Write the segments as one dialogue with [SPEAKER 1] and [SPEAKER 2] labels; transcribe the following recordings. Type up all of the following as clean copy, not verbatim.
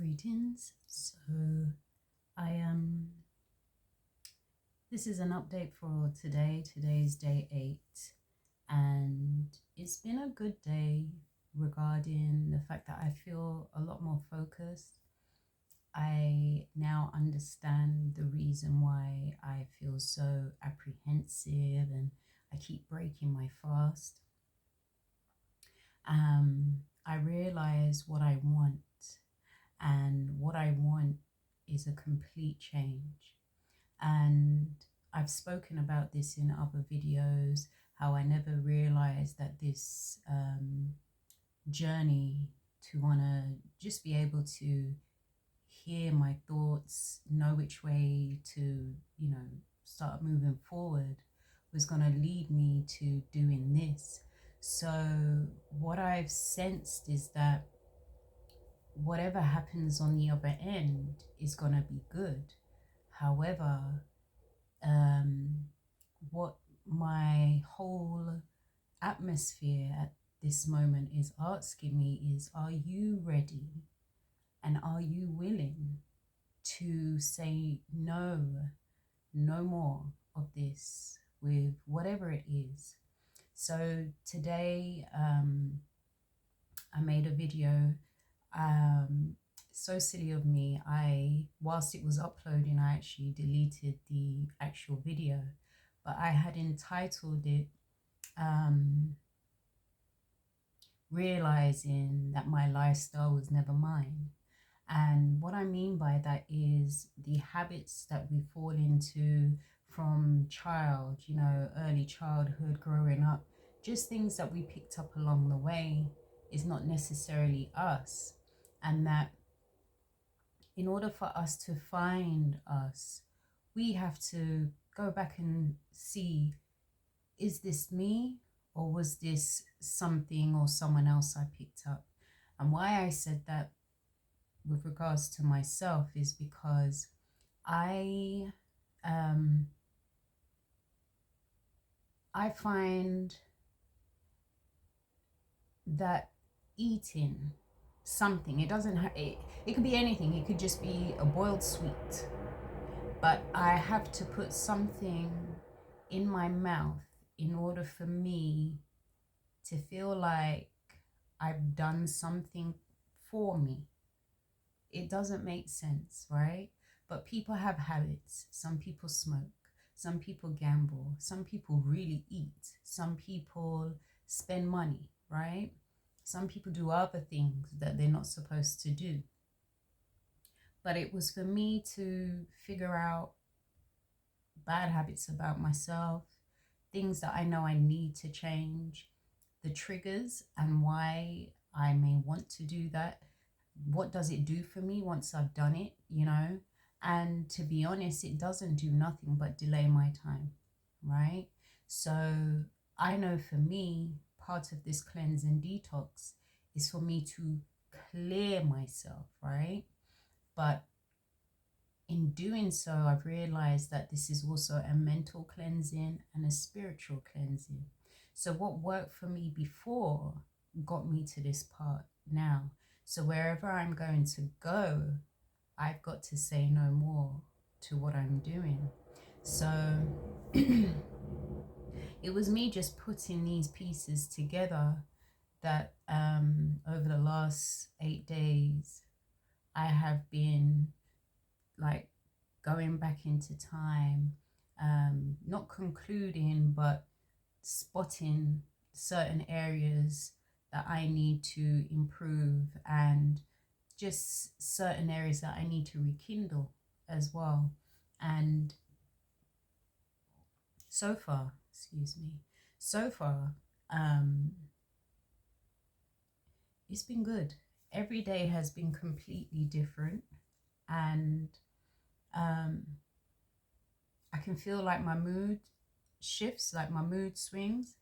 [SPEAKER 1] Greetings. So this is an update for today. Today's day 8, and it's been a good day regarding the fact that I feel a lot more focused. I now understand the reason why I feel so apprehensive and I keep breaking my fast. I realize what I want, and what I want is a complete change. And I've spoken about this in other videos, how I never realized that this journey to want to just be able to hear my thoughts, know which way to, start moving forward was going to lead me to doing this. So what I've sensed is that whatever happens on the other end is going to be good. However, what my whole atmosphere at this moment is asking me is, are you ready and are you willing to say no more of this with whatever it is? So today I made a video. So silly of me, whilst it was uploading, I actually deleted the actual video, but I had entitled it realizing that my lifestyle was never mine. And what I mean by that is the habits that we fall into from early childhood, growing up, just things that we picked up along the way is not necessarily us. And that in order for us to find us, we have to go back and see, is this me or was this something or someone else I picked up? And why I said that with regards to myself is because I find that eating something, it could be anything, it could just be a boiled sweet, but I have to put something in my mouth in order for me to feel like I've done something for me. It doesn't make sense, right? But people have habits. Some people smoke, some people gamble, some people really eat, some people spend money, right? Some people do other things that they're not supposed to do. But it was for me to figure out bad habits about myself, things that I know I need to change, the triggers and why I may want to do that. What does it do for me once I've done it, And to be honest, it doesn't do nothing but delay my time, right? So I know for me, part of this cleanse and detox is for me to clear myself, right? But in doing so, I've realized that this is also a mental cleansing and a spiritual cleansing. So what worked for me before got me to this part now. So wherever I'm going to go, I've got to say no more to what I'm doing. So it was me just putting these pieces together that over the last 8 days, I have been like going back into time, not concluding, but spotting certain areas that I need to improve, and just certain areas that I need to rekindle as well. And so far, it's been good. Every day has been completely different, and I can feel like my mood shifts, like my mood swings.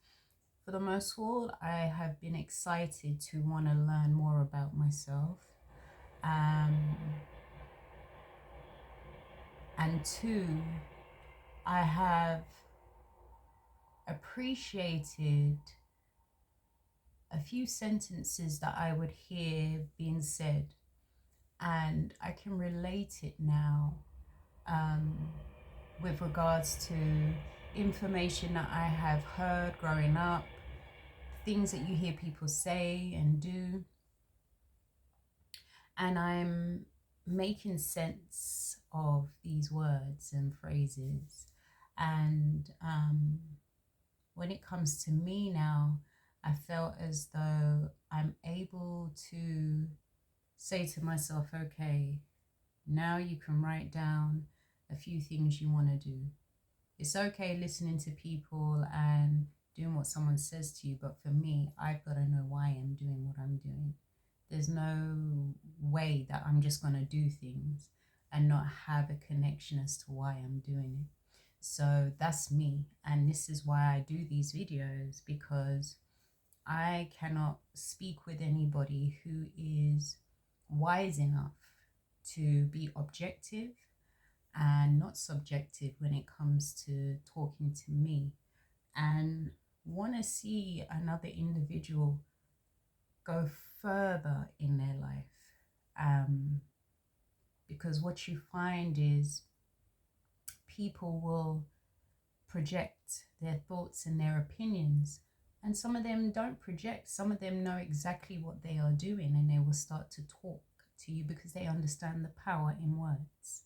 [SPEAKER 1] For the most part, I have been excited to want to learn more about myself. And two, I have appreciated a few sentences that I would hear being said. And I can relate it now, um, with regards to information that I have heard growing up, things that you hear people say and do. And I'm making sense of these words and phrases. And when it comes to me now, I felt as though I'm able to say to myself, okay, now you can write down a few things you want to do. It's okay listening to people and doing what someone says to you, but for me, I've got to know why I'm doing what I'm doing. There's no way that I'm just going to do things and not have a connection as to why I'm doing it. So that's me. And this is why I do these videos, because I cannot speak with anybody who is wise enough to be objective and not subjective when it comes to talking to me, and want to see another individual go further in their life. Because what you find is people will project their thoughts and their opinions, and some of them don't project. Some of them know exactly what they are doing, and they will start to talk to you because they understand the power in words.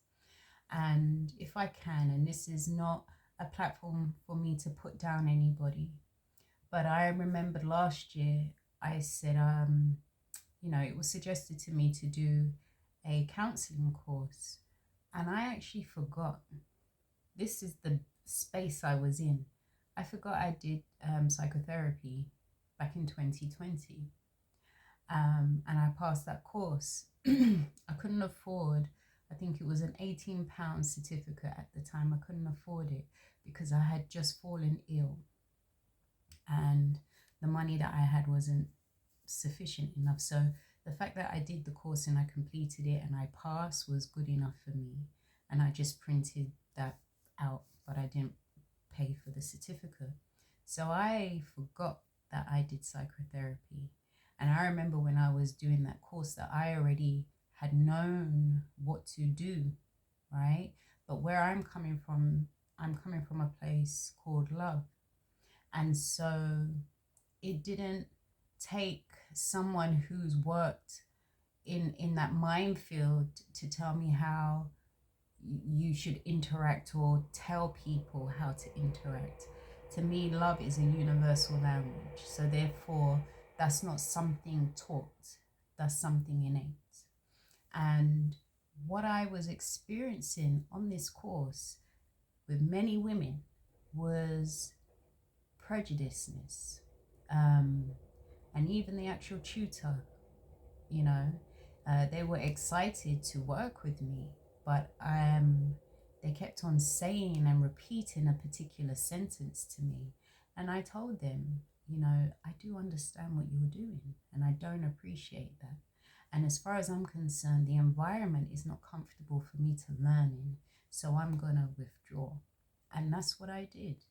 [SPEAKER 1] And if I can, and this is not a platform for me to put down anybody, but I remembered last year I said, it was suggested to me to do a counseling course, and I actually forgot. This is the space I was in. I forgot I did psychotherapy back in 2020, and I passed that course. I couldn't afford, I think it was an £18 certificate at the time. I couldn't afford it because I had just fallen ill, and the money that I had wasn't sufficient enough. So the fact that I did the course and I completed it and I passed was good enough for me. And I just printed that out, but I didn't pay for the certificate. So I forgot that I did psychotherapy. And I remember when I was doing that course that I already had known what to do, right? But where I'm coming from a place called love. And so it didn't take someone who's worked in that minefield to tell me how you should interact or tell people how to interact. To me, love is a universal language. So therefore, that's not something taught, that's something innate. And what I was experiencing on this course with many women was prejudiceness. And even the actual tutor, you know, they were excited to work with me, but they kept on saying and repeating a particular sentence to me. And I told them, I do understand what you're doing and I don't appreciate that. And as far as I'm concerned, the environment is not comfortable for me to learn in. So I'm going to withdraw. And that's what I did.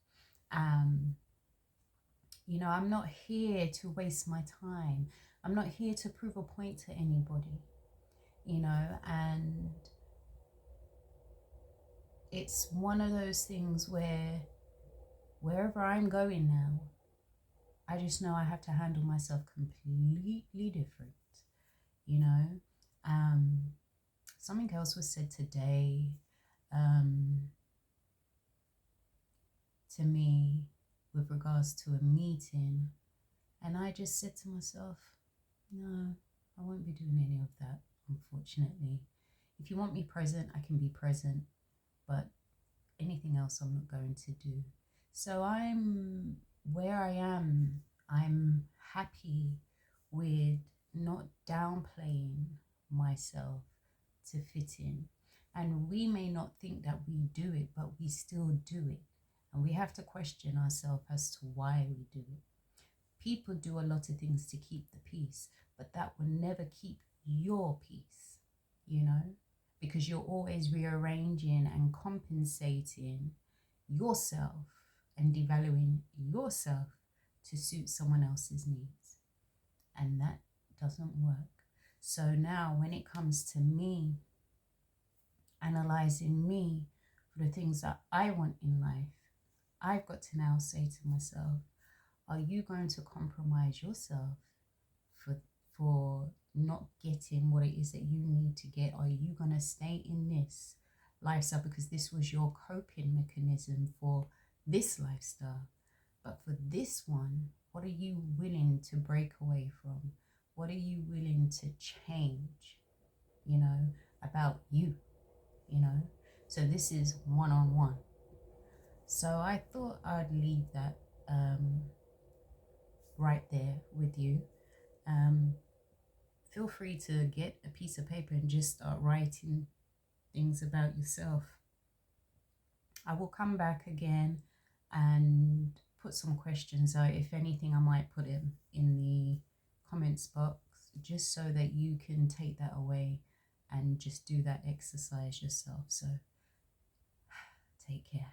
[SPEAKER 1] I'm not here to waste my time. I'm not here to prove a point to anybody, and it's one of those things where wherever I'm going now, I just know I have to handle myself completely different, you know. Something else was said today to me with regards to a meeting, and I just said to myself, no, I won't be doing any of that, unfortunately. If you want me present, I can be present, but anything else I'm not going to do. So I'm where I am. I'm happy with not downplaying myself to fit in. And we may not think that we do it, but we still do it. And we have to question ourselves as to why we do it. People do a lot of things to keep the peace, but that will never keep your peace, because you're always rearranging and compensating yourself and devaluing yourself to suit someone else's needs. And that doesn't work. So now when it comes to me, analyzing me for the things that I want in life, I've got to now say to myself, are you going to compromise yourself for for not getting what it is that you need to get? Are you going to stay in this lifestyle because this was your coping mechanism for this lifestyle? But for this one, what are you willing to break away from? What are you willing to change, about you, you know? So this is one on one. So I thought I'd leave that right there with you. Feel free to get a piece of paper and just start writing things about yourself. I will come back again and put some questions out. If anything, I might put it in the comments box just so that you can take that away and just do that exercise yourself. So take care.